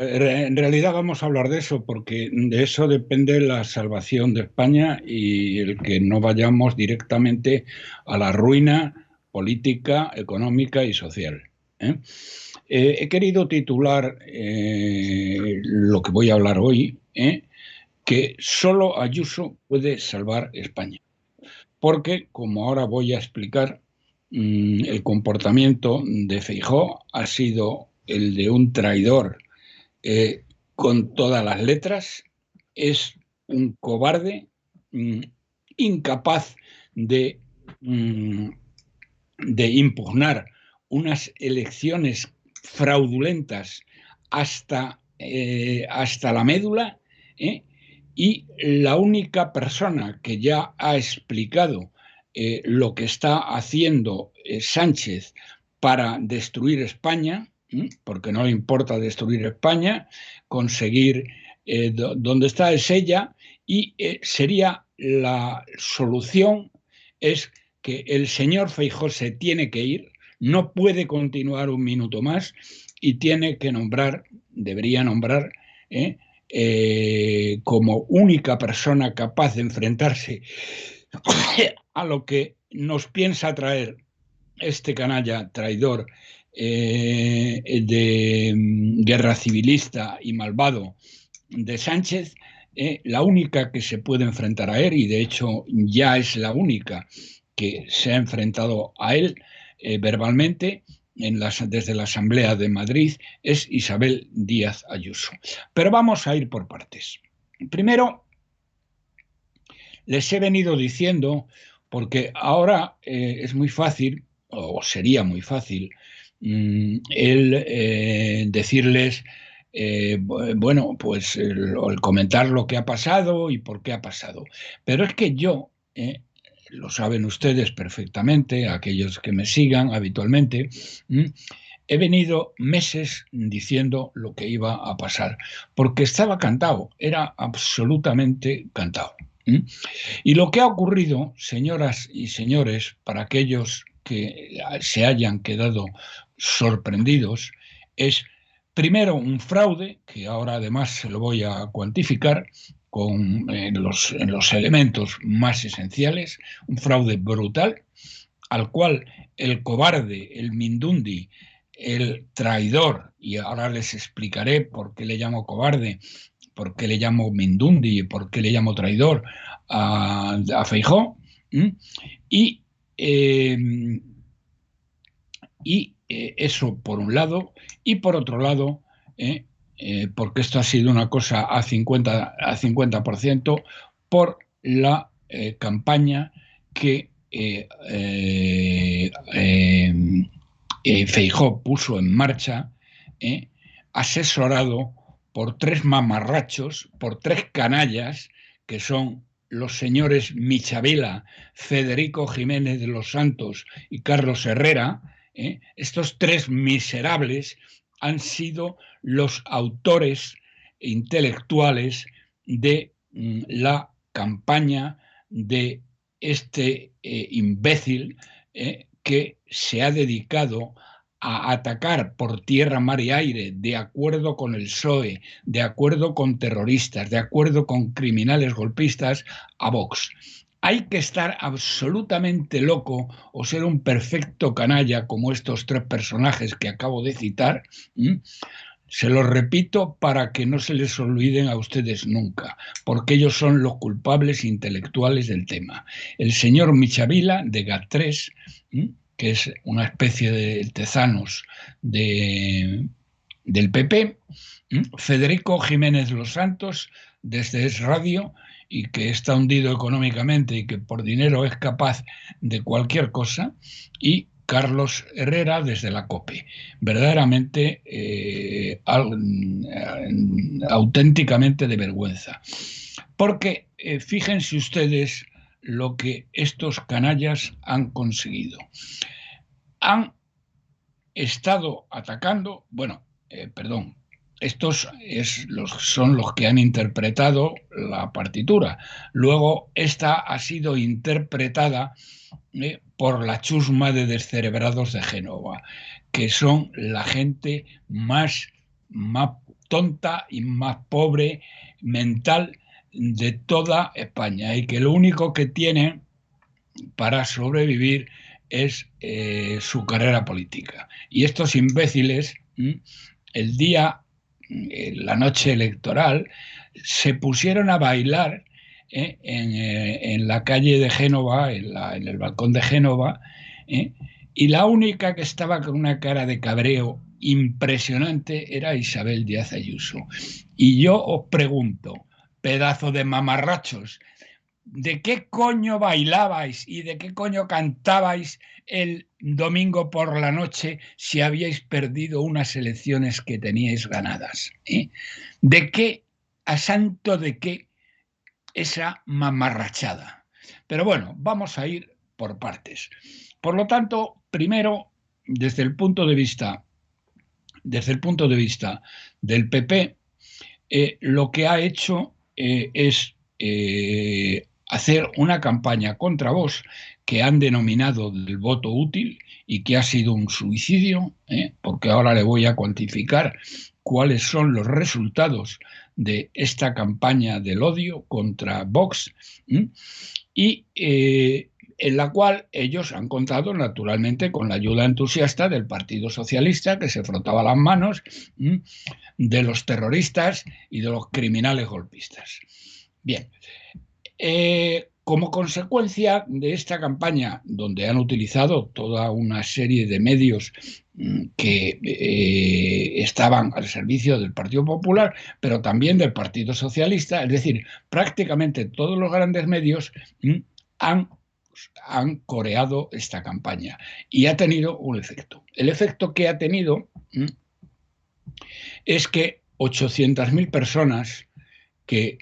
en realidad vamos a hablar de eso, porque de eso depende la salvación de España y el que no vayamos directamente a la ruina política, económica y social. ¿Eh? He querido titular lo que voy a hablar hoy, que solo Ayuso puede salvar España. Porque, como ahora voy a explicar, el comportamiento de Feijóo ha sido el de un traidor con todas las letras, es un cobarde, mm, incapaz de, mm, de impugnar unas elecciones fraudulentas hasta la médula, ¿eh? Y la única persona que ya ha explicado lo que está haciendo Sánchez para destruir España, porque no le importa destruir España, conseguir donde está es ella, y sería la solución es que el señor Feijóo se tiene que ir, no puede continuar un minuto más y tiene que nombrar, debería nombrar, como única persona capaz de enfrentarse a lo que nos piensa traer este canalla traidor de guerra civilista y malvado de Sánchez, la única que se puede enfrentar a él, y de hecho ya es la única que se ha enfrentado a él verbalmente desde la Asamblea de Madrid, es Isabel Díaz Ayuso. Pero vamos a ir por partes. Primero, les he venido diciendo, porque ahora es muy fácil, o sería muy fácil, el decirles, bueno, pues el comentar lo que ha pasado y por qué ha pasado. Pero es que yo, lo saben ustedes perfectamente, aquellos que me sigan habitualmente, he venido meses diciendo lo que iba a pasar, porque estaba cantado, era absolutamente cantado. Y lo que ha ocurrido, señoras y señores, para aquellos que se hayan quedado sorprendidos, es primero un fraude, que ahora además se lo voy a cuantificar en los elementos más esenciales, un fraude brutal, al cual el cobarde, el Mindundi, el traidor, y ahora les explicaré por qué le llamo cobarde, por qué le llamo Mindundi y por qué le llamo traidor a Feijóo, y, eh, eso por un lado, y por otro lado, porque esto ha sido una cosa a 50% por la campaña que Feijóo puso en marcha, asesorado por tres mamarrachos, por tres canallas, que son los señores Michavela, Federico Jiménez de los Santos y Carlos Herrera. Estos tres miserables han sido los autores intelectuales de la campaña de este imbécil que se ha dedicado a atacar por tierra, mar y aire, de acuerdo con el PSOE, de acuerdo con terroristas, de acuerdo con criminales golpistas, a Vox. Hay que estar absolutamente loco o ser un perfecto canalla como estos tres personajes que acabo de citar. Se los repito para que no se les olviden a ustedes nunca, porque ellos son los culpables intelectuales del tema. El señor Michavila, de GAT3, que es una especie de Tezanos del PP, Federico Jiménez Los Santos, desde Es Radio, y que está hundido económicamente y que por dinero es capaz de cualquier cosa, y Carlos Herrera desde la COPE. Verdaderamente, auténticamente de vergüenza. Porque fíjense ustedes lo que estos canallas han conseguido. Han estado atacando, bueno, perdón, estos son los que han interpretado la partitura. Luego, esta ha sido interpretada por la chusma de descerebrados de Génova, que son la gente más tonta y más pobre mental de toda España, y que lo único que tiene para sobrevivir es su carrera política. Y estos imbéciles, el día, la noche electoral, se pusieron a bailar en la calle de Génova, en el balcón de Génova, y la única que estaba con una cara de cabreo impresionante era Isabel Díaz Ayuso. Y yo os pregunto, pedazo de mamarrachos, ¿de qué coño bailabais y de qué coño cantabais el domingo por la noche si habíais perdido unas elecciones que teníais ganadas? ¿De qué, a santo de qué, esa mamarrachada? Pero bueno, vamos a ir por partes. Por lo tanto, primero, desde el punto de vista del PP, lo que ha hecho es hacer una campaña contra Vox que han denominado del voto útil y que ha sido un suicidio, porque ahora le voy a cuantificar cuáles son los resultados de esta campaña del odio contra Vox, y en la cual ellos han contado naturalmente con la ayuda entusiasta del Partido Socialista, que se frotaba las manos, de los terroristas y de los criminales golpistas. Bien, como consecuencia de esta campaña, donde han utilizado toda una serie de medios que estaban al servicio del Partido Popular, pero también del Partido Socialista, es decir, prácticamente todos los grandes medios han coreado esta campaña y ha tenido un efecto. El efecto que ha tenido es que 800.000 personas que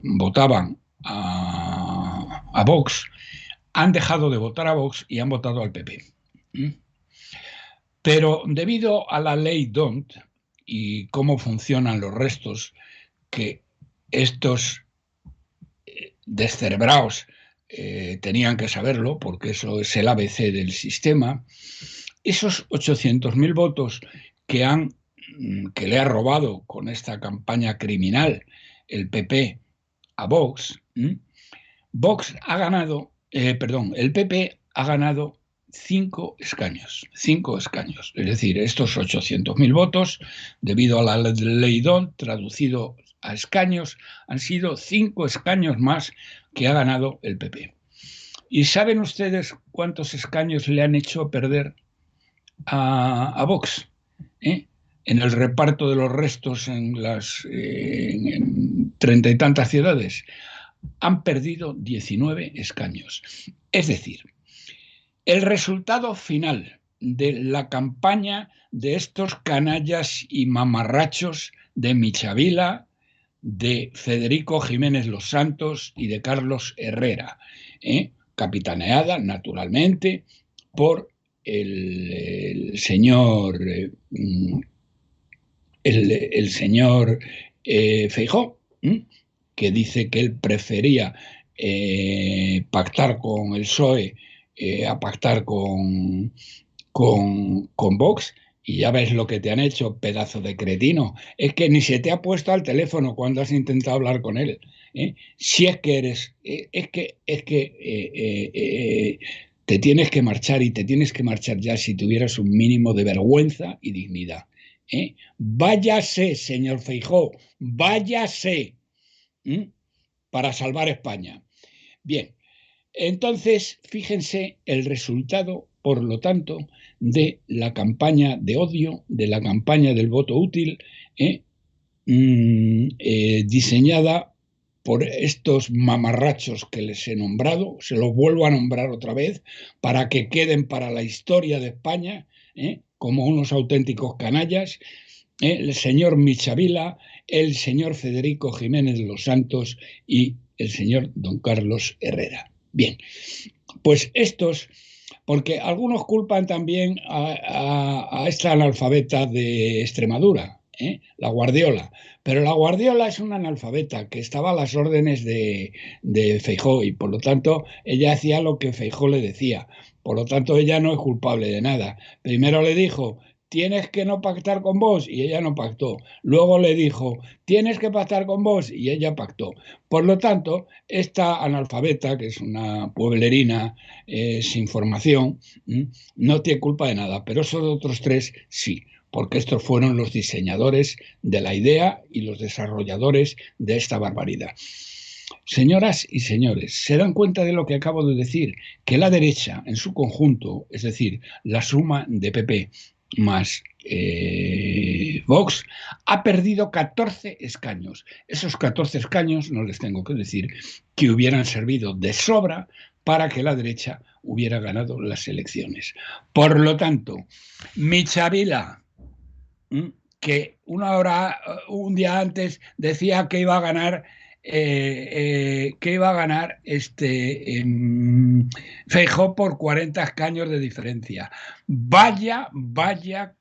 votaban a Vox han dejado de votar a Vox y han votado al PP. Pero debido a la ley DONT y cómo funcionan los restos, que estos descerebrados tenían que saberlo, porque eso es el ABC del sistema, esos 800.000 votos que le ha robado con esta campaña criminal el PP a Vox, el PP ha ganado 5 escaños. Es decir, estos 800.000 votos, debido a la ley DONT, traducido a escaños, han sido 5 escaños más que ha ganado el PP. ¿Y saben ustedes cuántos escaños le han hecho perder a Vox? En el reparto de los restos en las 30 y tantas ciudades, han perdido 19 escaños. Es decir, el resultado final de la campaña de estos canallas y mamarrachos de Michavila, de Federico Jiménez Los Santos y de Carlos Herrera, capitaneada naturalmente por el señor Feijóo, que dice que él prefería pactar con el PSOE a pactar con Vox, y ya ves lo que te han hecho, pedazo de cretino. Es que ni se te ha puesto al teléfono cuando has intentado hablar con él. Si es que eres, te tienes que marchar, y te tienes que marchar ya si tuvieras un mínimo de vergüenza y dignidad. Váyase, señor Feijóo, váyase, para salvar España. Bien, entonces, fíjense el resultado, por lo tanto, de la campaña de odio, de la campaña del voto útil, diseñada por estos mamarrachos que les he nombrado. Se los vuelvo a nombrar otra vez para que queden para la historia de España como unos auténticos canallas: el señor Michavila, el señor Federico Jiménez Los Santos y el señor don Carlos Herrera. Bien, pues estos, porque algunos culpan también a esta analfabeta de Extremadura, la Guardiola, pero la Guardiola es una analfabeta que estaba a las órdenes de Feijóo, y por lo tanto ella hacía lo que Feijóo le decía. Por lo tanto, ella no es culpable de nada. Primero le dijo tienes que no pactar con vos, y ella no pactó. Luego le dijo, tienes que pactar con vos, y ella pactó. Por lo tanto, esta analfabeta, que es una pueblerina sin formación, no tiene culpa de nada, pero esos otros tres sí, porque estos fueron los diseñadores de la idea y los desarrolladores de esta barbaridad. Señoras y señores, ¿se dan cuenta de lo que acabo de decir? Que la derecha en su conjunto, es decir, la suma de PP más Vox, ha perdido 14 escaños. Esos 14 escaños, no les tengo que decir, que hubieran servido de sobra para que la derecha hubiera ganado las elecciones. Por lo tanto, Michavila, que un día antes decía que iba a ganar Feijóo por 40 escaños de diferencia. Vaya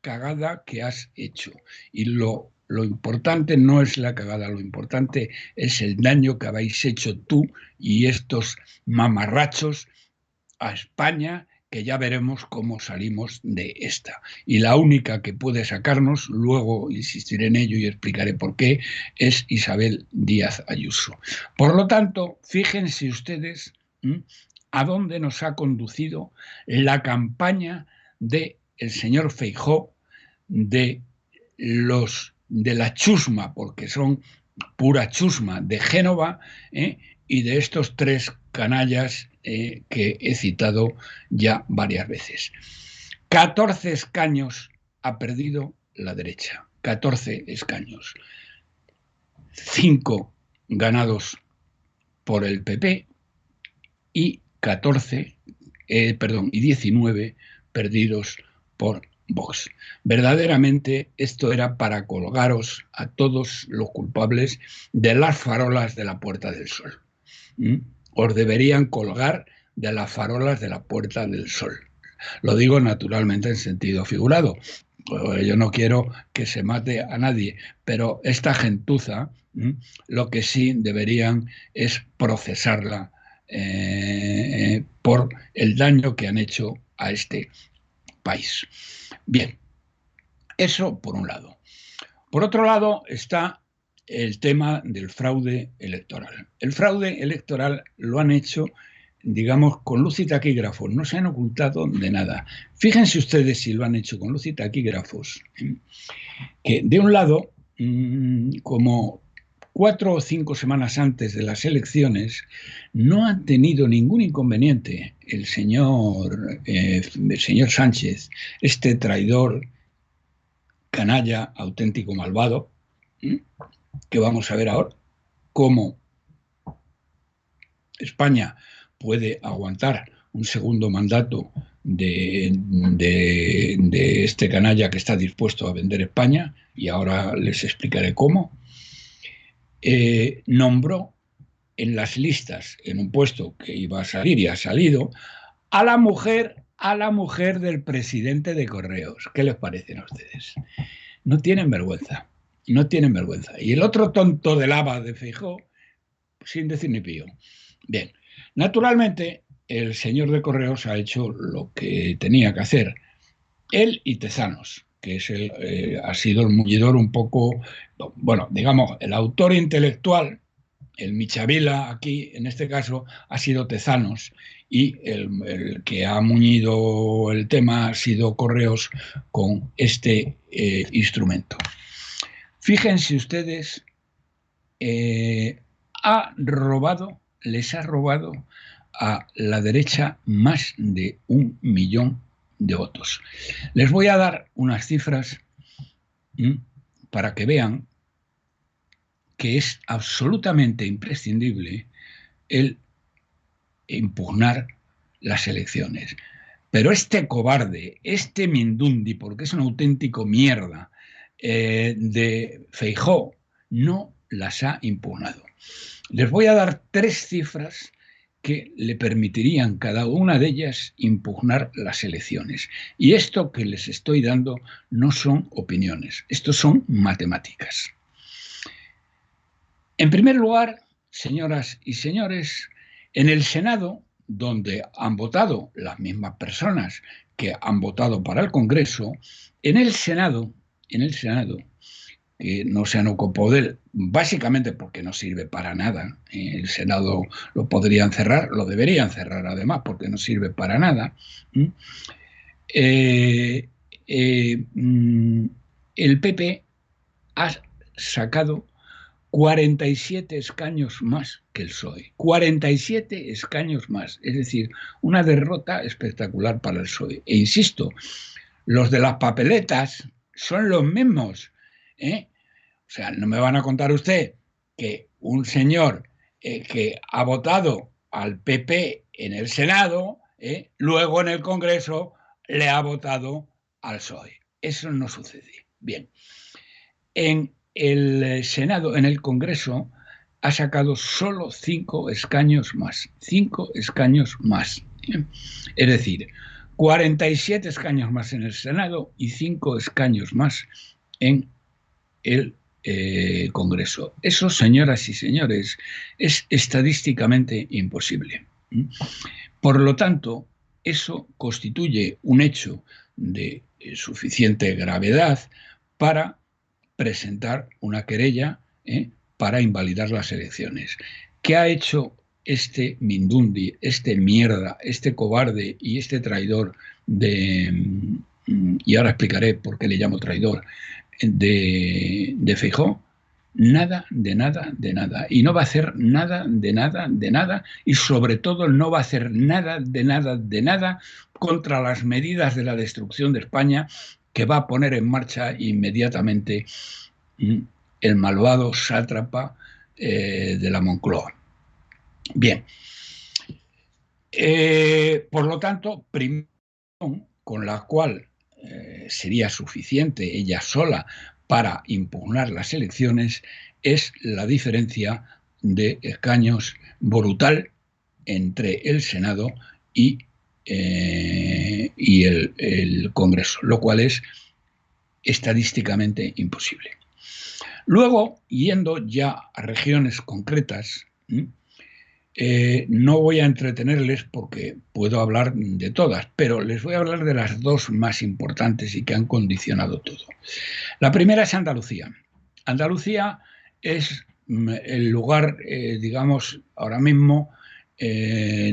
cagada que has hecho. Y lo importante no es la cagada, lo importante es el daño que habéis hecho tú y estos mamarrachos a España, que ya veremos cómo salimos de esta. Y la única que puede sacarnos, luego insistiré en ello y explicaré por qué, es Isabel Díaz Ayuso. Por lo tanto, fíjense ustedes a dónde nos ha conducido la campaña del señor Feijóo, de la chusma, porque son pura chusma de Génova, y de estos tres canallas que he citado ya varias veces. 14 escaños ha perdido la derecha, 14 escaños. 5 ganados por el PP y 19 perdidos por Vox. Verdaderamente esto era para colgaros a todos los culpables de las farolas de la Puerta del Sol. Os deberían colgar de las farolas de la Puerta del Sol. Lo digo naturalmente en sentido figurado. Yo no quiero que se mate a nadie, pero esta gentuza lo que sí deberían es procesarla por el daño que han hecho a este país. Bien, eso por un lado. Por otro lado está el tema del fraude electoral. El fraude electoral lo han hecho, digamos, con luz y taquígrafos, no se han ocultado de nada. Fíjense ustedes si lo han hecho con luz y taquígrafos, que de un lado, como 4 o 5 semanas antes de las elecciones, no han tenido ningún inconveniente el señor Sánchez, este traidor, canalla, auténtico malvado, que vamos a ver ahora cómo España puede aguantar un segundo mandato de este canalla que está dispuesto a vender España, y ahora les explicaré cómo. Nombró en las listas, en un puesto que iba a salir y ha salido, a la mujer del presidente de Correos. ¿Qué les parecen a ustedes? No tienen vergüenza, no tienen vergüenza. Y el otro tonto de lava de Feijóo, sin decir ni pío. Bien, naturalmente el señor de Correos ha hecho lo que tenía que hacer. Él y Tezanos, que es ha sido el mullidor un poco, bueno, digamos, el autor intelectual, el Michavila aquí, en este caso, ha sido Tezanos, y el que ha muñido el tema ha sido Correos con este instrumento. Fíjense ustedes, les ha robado a la derecha más de 1 millón de votos. Les voy a dar unas cifras para que vean que es absolutamente imprescindible el impugnar las elecciones. Pero este cobarde, este mindundi, porque es un auténtico mierda, de Feijóo, no las ha impugnado. Les voy a dar 3 cifras que le permitirían cada una de ellas impugnar las elecciones. Y esto que les estoy dando no son opiniones, esto son matemáticas. En primer lugar, señoras y señores, en el Senado donde han votado las mismas personas que han votado para el Congreso, en el Senado, que no se han ocupado de él, básicamente porque no sirve para nada. El Senado lo podrían cerrar, lo deberían cerrar además, porque no sirve para nada. El PP ha sacado 47 escaños más que el PSOE. 47 escaños más. Es decir, una derrota espectacular para el PSOE. E insisto, los de las papeletas son los mismos. O sea, no me van a contar usted que un señor que ha votado al PP en el Senado, luego en el Congreso le ha votado al PSOE. Eso no sucede. Bien. En el Senado, en el Congreso, ha sacado solo 5 escaños más. 5 escaños más. Es decir, 47 escaños más en el Senado y 5 escaños más en el Congreso. Eso, señoras y señores, es estadísticamente imposible. Por lo tanto, eso constituye un hecho de suficiente gravedad para presentar una querella para invalidar las elecciones. ¿Qué ha hecho este Mindundi, este mierda, este cobarde y este traidor y ahora explicaré por qué le llamo traidor, de Feijóo? Nada, de nada, de nada. Y no va a hacer nada, de nada, de nada. Y sobre todo no va a hacer nada, de nada, de nada contra las medidas de la destrucción de España que va a poner en marcha inmediatamente el malvado sátrapa de la Moncloa. Bien. Por lo tanto, primero, con la cual sería suficiente ella sola para impugnar las elecciones, es la diferencia de escaños brutal entre el Senado y el Congreso, lo cual es estadísticamente imposible. Luego, yendo ya a regiones concretas, no voy a entretenerles porque puedo hablar de todas, pero les voy a hablar de las dos más importantes y que han condicionado todo. La primera es Andalucía. Andalucía es el lugar, digamos, ahora mismo,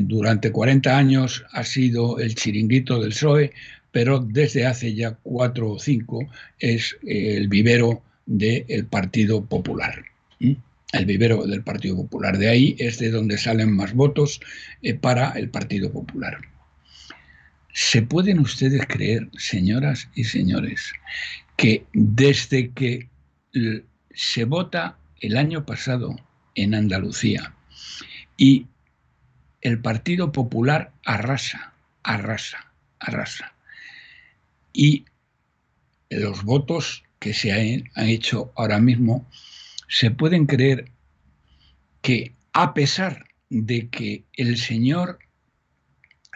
durante 40 años ha sido el chiringuito del PSOE, pero desde hace ya 4 o 5 es el vivero del Partido Popular. El vivero del Partido Popular. De ahí es de donde salen más votos para el Partido Popular. ¿Se pueden ustedes creer, señoras y señores, que desde que se vota el año pasado en Andalucía y el Partido Popular arrasa, y los votos que se han hecho ahora mismo, se pueden creer que a pesar de que el señor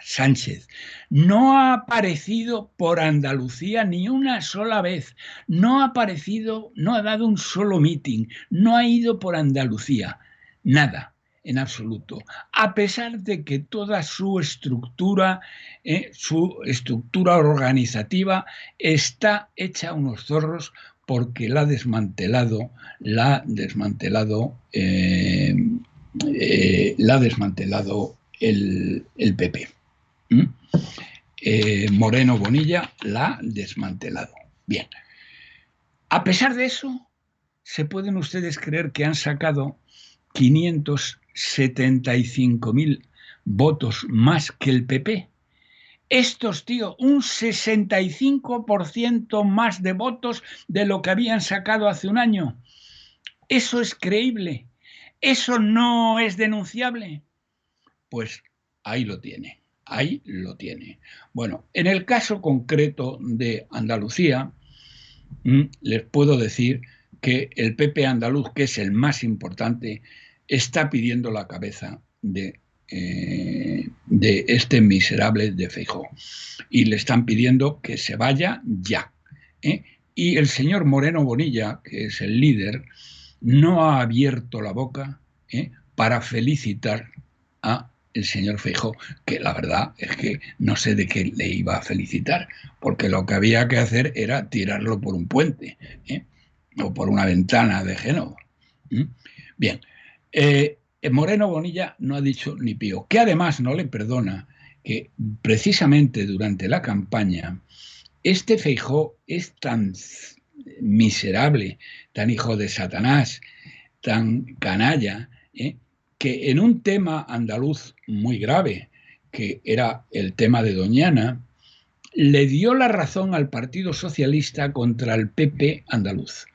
Sánchez no ha aparecido por Andalucía ni una sola vez, no ha aparecido, no ha dado un solo meeting, no ha ido por Andalucía, nada, en absoluto, a pesar de que toda su estructura organizativa está hecha a unos zorros porque la ha desmantelado el PP. Moreno Bonilla la ha desmantelado. Bien. A pesar de eso, ¿se pueden ustedes creer que han sacado 575.000 votos más que el PP? Estos, tío, un 65% más de votos de lo que habían sacado hace un año. ¿Eso es creíble? ¿Eso no es denunciable? Pues ahí lo tiene. Ahí lo tiene. Bueno, en el caso concreto de Andalucía, les puedo decir que el PP andaluz, que es el más importante, está pidiendo la cabeza de este miserable de Feijóo. Y le están pidiendo que se vaya ya. Y el señor Moreno Bonilla, que es el líder, no ha abierto la boca para felicitar a el señor Feijóo, que la verdad es que no sé de qué le iba a felicitar, porque lo que había que hacer era tirarlo por un puente, ¿eh? O por una ventana de Génova. Bien, Moreno Bonilla no ha dicho ni pío, que además no le perdona que precisamente durante la campaña este Feijóo es tan miserable, tan hijo de Satanás, tan canalla, que en un tema andaluz muy grave, que era el tema de Doñana, le dio la razón al Partido Socialista contra el PP andaluz.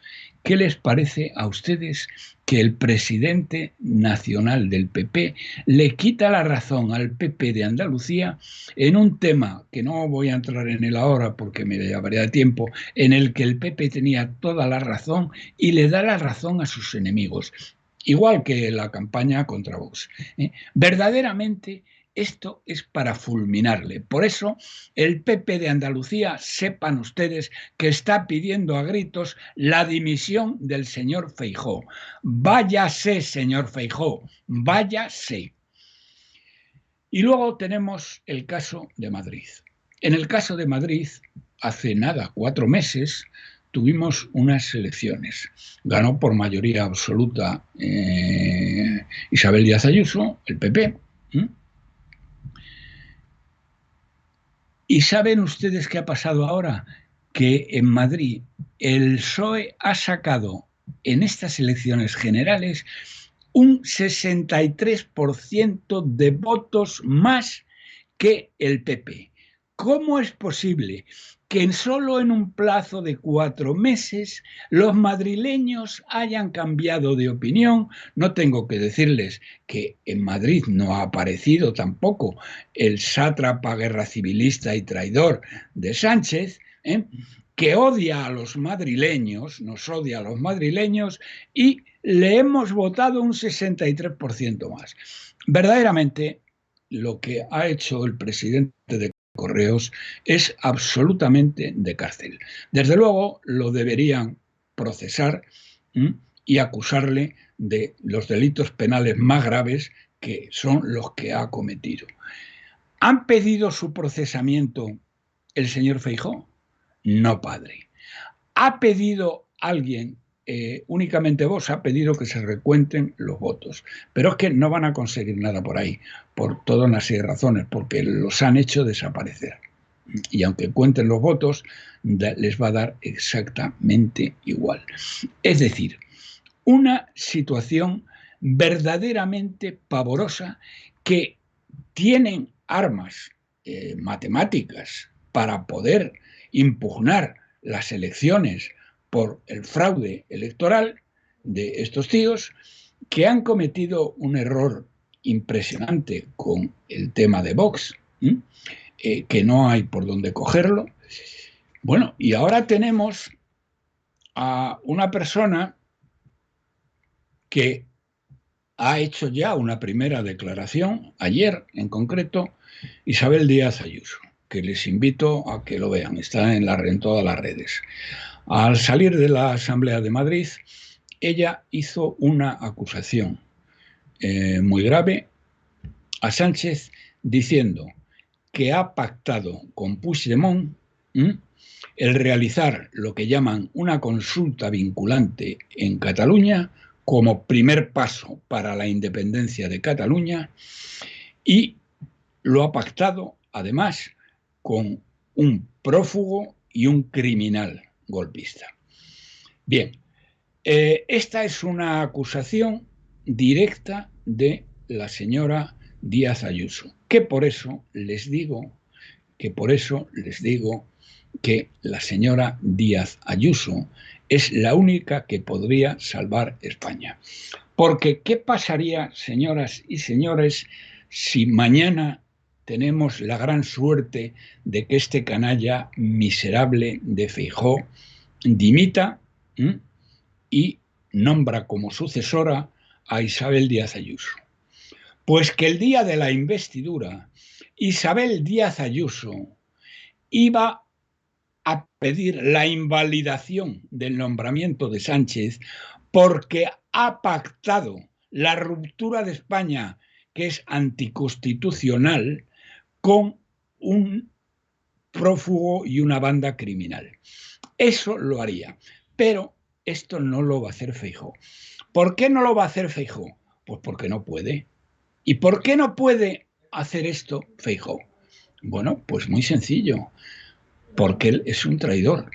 ¿Qué les parece a ustedes que el presidente nacional del PP le quita la razón al PP de Andalucía en un tema que no voy a entrar en él ahora porque me llevaría tiempo, en el que el PP tenía toda la razón y le da la razón a sus enemigos? Igual que la campaña contra Vox. Verdaderamente esto es para fulminarle. Por eso el PP de Andalucía, sepan ustedes que está pidiendo a gritos la dimisión del señor Feijóo. Váyase, señor Feijóo, váyase. Y luego tenemos el caso de Madrid. En el caso de Madrid, hace nada, 4 meses, tuvimos unas elecciones. Ganó por mayoría absoluta Isabel Díaz Ayuso, el PP. ¿Y saben ustedes qué ha pasado ahora? Que en Madrid el PSOE ha sacado en estas elecciones generales un 63% de votos más que el PP. ¿Cómo es posible que solo en un plazo de 4 meses los madrileños hayan cambiado de opinión? No tengo que decirles que en Madrid no ha aparecido tampoco el sátrapa guerra civilista y traidor de Sánchez, que odia a los madrileños, nos odia a los madrileños, y le hemos votado un 63% más. Verdaderamente, lo que ha hecho el presidente de Correos es absolutamente de cárcel. Desde luego lo deberían procesar y acusarle de los delitos penales más graves, que son los que ha cometido. ¿Han pedido su procesamiento el señor Feijóo? No, padre. ¿Ha pedido alguien, únicamente Vox ha pedido que se recuenten los votos? Pero es que no van a conseguir nada por ahí, por todas una serie de razones, porque los han hecho desaparecer. Y aunque cuenten los votos, les va a dar exactamente igual. Es decir, una situación verdaderamente pavorosa, que tienen armas matemáticas para poder impugnar las elecciones por el fraude electoral de estos tíos, que han cometido un error impresionante con el tema de Vox, que no hay por dónde cogerlo. Bueno, y ahora tenemos a una persona que ha hecho ya una primera declaración, ayer en concreto, Isabel Díaz Ayuso, que les invito a que lo vean, está en todas las redes. Al salir de la Asamblea de Madrid, ella hizo una acusación muy grave a Sánchez, diciendo que ha pactado con Puigdemont el realizar lo que llaman una consulta vinculante en Cataluña como primer paso para la independencia de Cataluña, y lo ha pactado además con un prófugo y un criminal golpista. Bien, esta es una acusación directa de la señora Díaz Ayuso, que por eso les digo que la señora Díaz Ayuso es la única que podría salvar España. Porque ¿qué pasaría, señoras y señores, si mañana tenemos la gran suerte de que este canalla miserable de Feijóo dimita y nombra como sucesora a Isabel Díaz Ayuso? Pues que el día de la investidura, Isabel Díaz Ayuso iba a pedir la invalidación del nombramiento de Sánchez, porque ha pactado la ruptura de España que es anticonstitucional con un prófugo y una banda criminal. Eso lo haría, pero esto no lo va a hacer Feijóo. ¿Por qué no lo va a hacer Feijóo? Pues porque no puede. ¿Y por qué no puede hacer esto Feijóo? Bueno, pues muy sencillo, porque él es un traidor.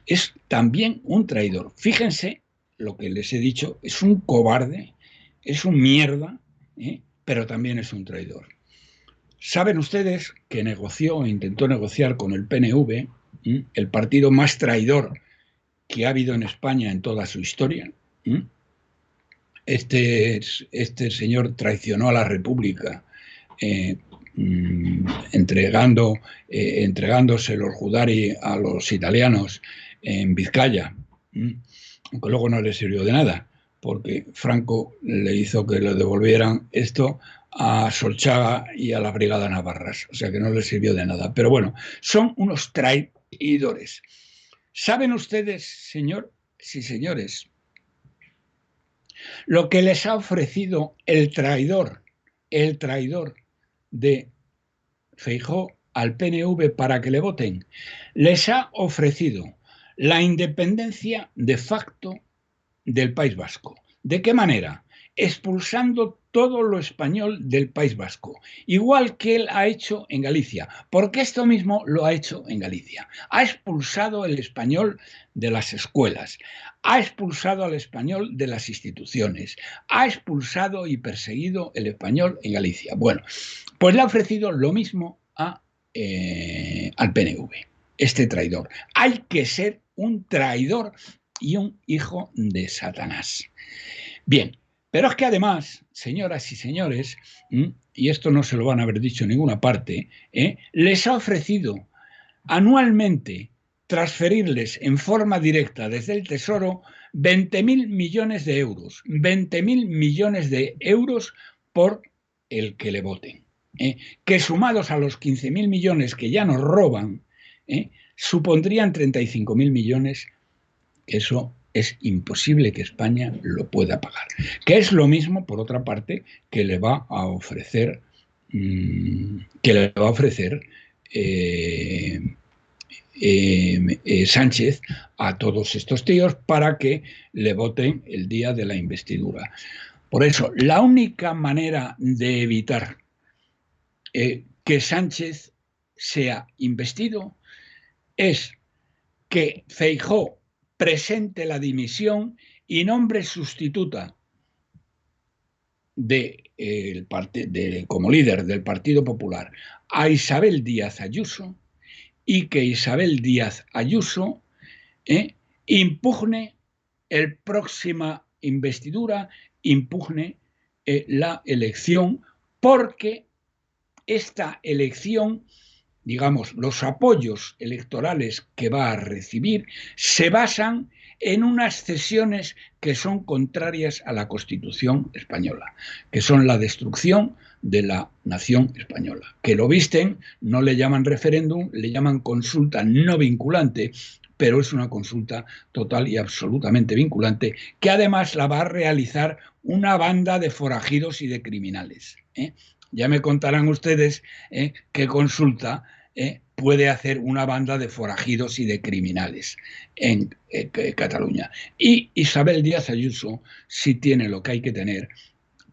Es también un traidor. Fíjense lo que les he dicho, es un cobarde, es un mierda, pero también es un traidor. Saben ustedes que intentó negociar con el PNV, el partido más traidor que ha habido en España en toda su historia. Este señor traicionó a la República entregándose los Judari a los italianos en Vizcaya, aunque luego no le sirvió de nada, porque Franco le hizo que le devolvieran esto a Solchaga y a las brigadas navarras, o sea que no le sirvió de nada. Pero bueno, son unos traidores. ¿Saben ustedes, señores, lo que les ha ofrecido el traidor de Feijóo al PNV para que le voten? Les ha ofrecido la independencia de facto del País Vasco. ¿De qué manera? Expulsando todo lo español del País Vasco, igual que él ha hecho en Galicia, porque esto mismo lo ha hecho en Galicia. Ha expulsado el español de las escuelas, ha expulsado al español de las instituciones, ha expulsado y perseguido el español en Galicia. Bueno, pues le ha ofrecido lo mismo al PNV, este traidor. Hay que ser un traidor y un hijo de Satanás. Bien, pero es que además, señoras y señores, y esto no se lo van a haber dicho en ninguna parte, les ha ofrecido anualmente transferirles en forma directa desde el Tesoro 20.000 millones de euros. 20.000 millones de euros por el que le voten. Que sumados a los 15.000 millones que ya nos roban, supondrían 35.000 millones. Eso es imposible que España lo pueda pagar. Que es lo mismo, por otra parte, que le va a ofrecer Sánchez a todos estos tíos para que le voten el día de la investidura. Por eso, la única manera de evitar que Sánchez sea investido es que Feijóo presente la dimisión y nombre sustituta como líder del Partido Popular a Isabel Díaz Ayuso, y que Isabel Díaz Ayuso impugne el próxima investidura, impugne la elección, porque esta elección, digamos, los apoyos electorales que va a recibir se basan en unas cesiones que son contrarias a la Constitución española, que son la destrucción de la nación española, que lo visten, no le llaman referéndum, le llaman consulta no vinculante, pero es una consulta total y absolutamente vinculante, que además la va a realizar una banda de forajidos y de criminales. Ya me contarán ustedes qué consulta puede hacer una banda de forajidos y de criminales en Cataluña. Y Isabel Díaz Ayuso sí tiene lo que hay que tener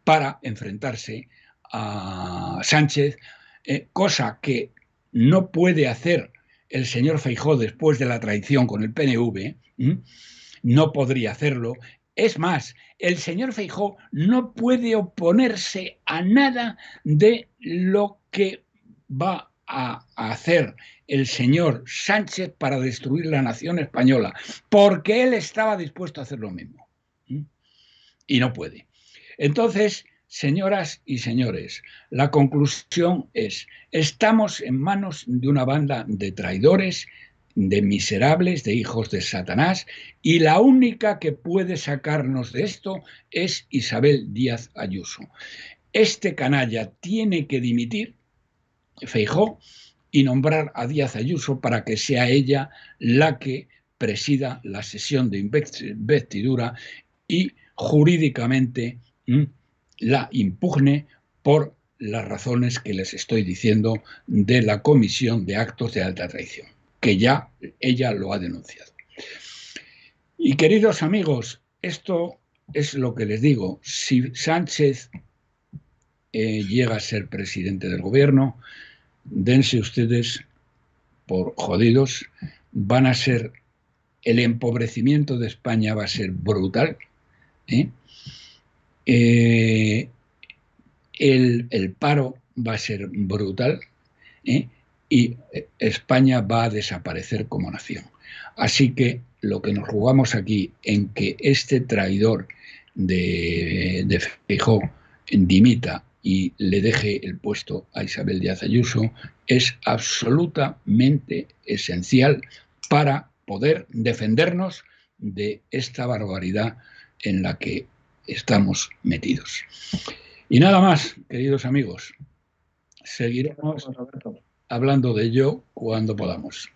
para enfrentarse a Sánchez, cosa que no puede hacer el señor Feijóo después de la traición con el PNV, no podría hacerlo. Es más, el señor Feijóo no puede oponerse a nada de lo que va a hacer el señor Sánchez para destruir la nación española, porque él estaba dispuesto a hacer lo mismo. Y no puede. Entonces, señoras y señores, la conclusión es: estamos en manos de una banda de traidores, de miserables, de hijos de Satanás, y la única que puede sacarnos de esto es Isabel Díaz Ayuso. Este canalla tiene que dimitir, Feijóo, y nombrar a Díaz Ayuso para que sea ella la que presida la sesión de investidura y jurídicamente la impugne por las razones que les estoy diciendo de la Comisión de Actos de Alta Traición, que ya ella lo ha denunciado. Y queridos amigos, esto es lo que les digo. Si Sánchez llega a ser presidente del gobierno, dense ustedes por jodidos, van a ser, el empobrecimiento de España va a ser brutal, ¿eh? El paro va a ser brutal, ¿eh? Y España va a desaparecer como nación. Así que lo que nos jugamos aquí en que este traidor de Feijóo dimita y le deje el puesto a Isabel Díaz Ayuso es absolutamente esencial para poder defendernos de esta barbaridad en la que estamos metidos. Y nada más, queridos amigos, seguiremos hablando de ello cuando podamos.